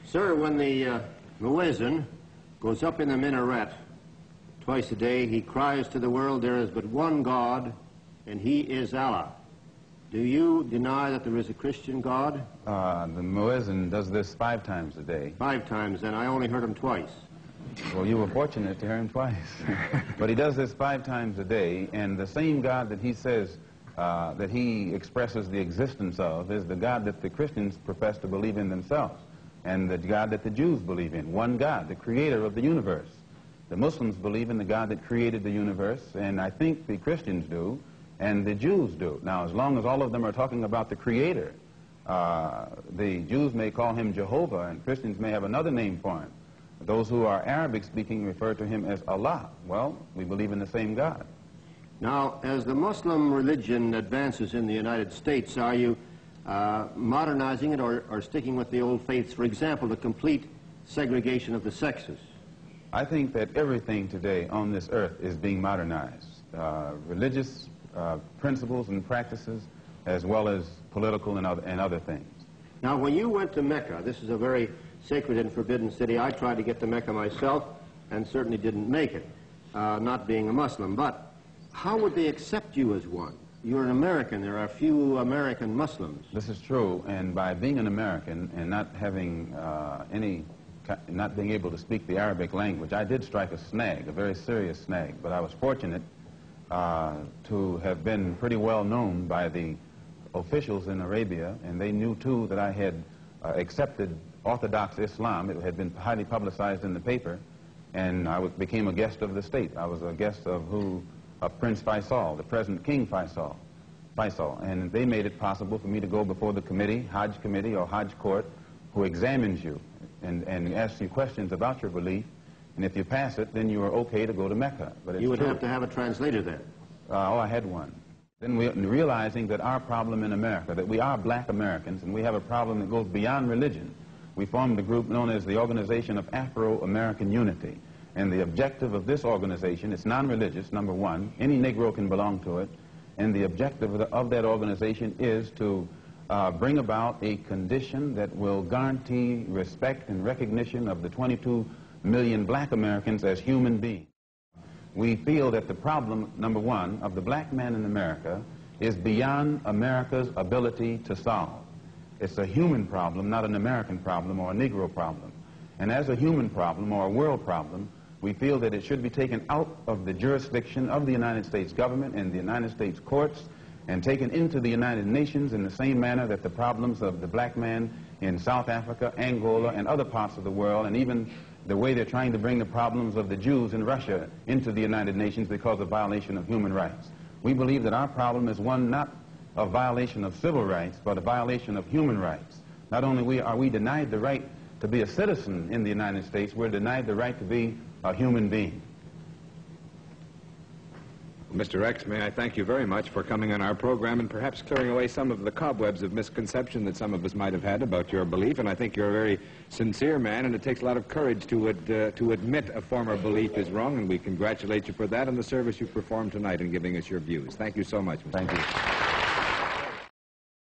Sir, when the muezzin goes up in the minaret twice a day, he cries to the world, there is but one God, and he is Allah. Do you deny that there is a Christian God? The muezzin does this 5 times a day. 5 times, and I only heard him twice. Well, you were fortunate to hear him twice. But he does this 5 times a day, and the same God that he says that he expresses the existence of is the God that the Christians profess to believe in themselves, and the God that the Jews believe in. One God, the creator of the universe. The Muslims believe in the God that created the universe, and I think the Christians do, and the Jews do. Now, as long as all of them are talking about the creator, the Jews may call him Jehovah, and Christians may have another name for him. Those who are Arabic-speaking refer to him as Allah. Well, we believe in the same God. Now, as the Muslim religion advances in the United States, are you modernizing it or sticking with the old faiths? For example, the complete segregation of the sexes. I think that everything today on this earth is being modernized. Religious principles and practices, as well as political and other things. Now, when you went to Mecca, this is a very sacred and forbidden city. I tried to get to Mecca myself and certainly didn't make it, not being a Muslim. But how would they accept you as one? You're an American. There are few American Muslims. This is true, and by being an American and not having not being able to speak the Arabic language, I did strike a snag, a very serious snag. But I was fortunate to have been pretty well known by the officials in Arabia, and they knew too that I had accepted Orthodox Islam. It had been highly publicized in the paper, and I became a guest of the state. I was a guest of Prince Faisal, the present King Faisal, and they made it possible for me to go before the committee, Hajj committee or Hajj court, who examines you and asks you questions about your belief, and if you pass it, then you are okay to go to Mecca. But you would have to have a translator then. Oh, I had one. Then realizing that our problem in America, that we are black Americans, and we have a problem that goes beyond religion, we formed a group known as the Organization of Afro-American Unity. And the objective of this organization, it's non-religious, number one. Any Negro can belong to it. And the objective of that organization is to bring about a condition that will guarantee respect and recognition of the 22 million black Americans as human beings. We feel that the problem, number one, of the black man in America is beyond America's ability to solve. It's a human problem, not an American problem or a Negro problem. And as a human problem or a world problem, we feel that it should be taken out of the jurisdiction of the United States government and the United States courts and taken into the United Nations in the same manner that the problems of the black man in South Africa, Angola, and other parts of the world, and even the way they're trying to bring the problems of the Jews in Russia into the United Nations because of violation of human rights. We believe that our problem is one not of violation of civil rights, but a violation of human rights. Not only are we denied the right to be a citizen in the United States, we're denied the right to be a human being. Mr. X, may I thank you very much for coming on our program and perhaps clearing away some of the cobwebs of misconception that some of us might have had about your belief. And I think you're a very sincere man, and it takes a lot of courage to admit a former belief is wrong, and we congratulate you for that and the service you performed tonight in giving us your views. Thank you so much, Mr. Thank you.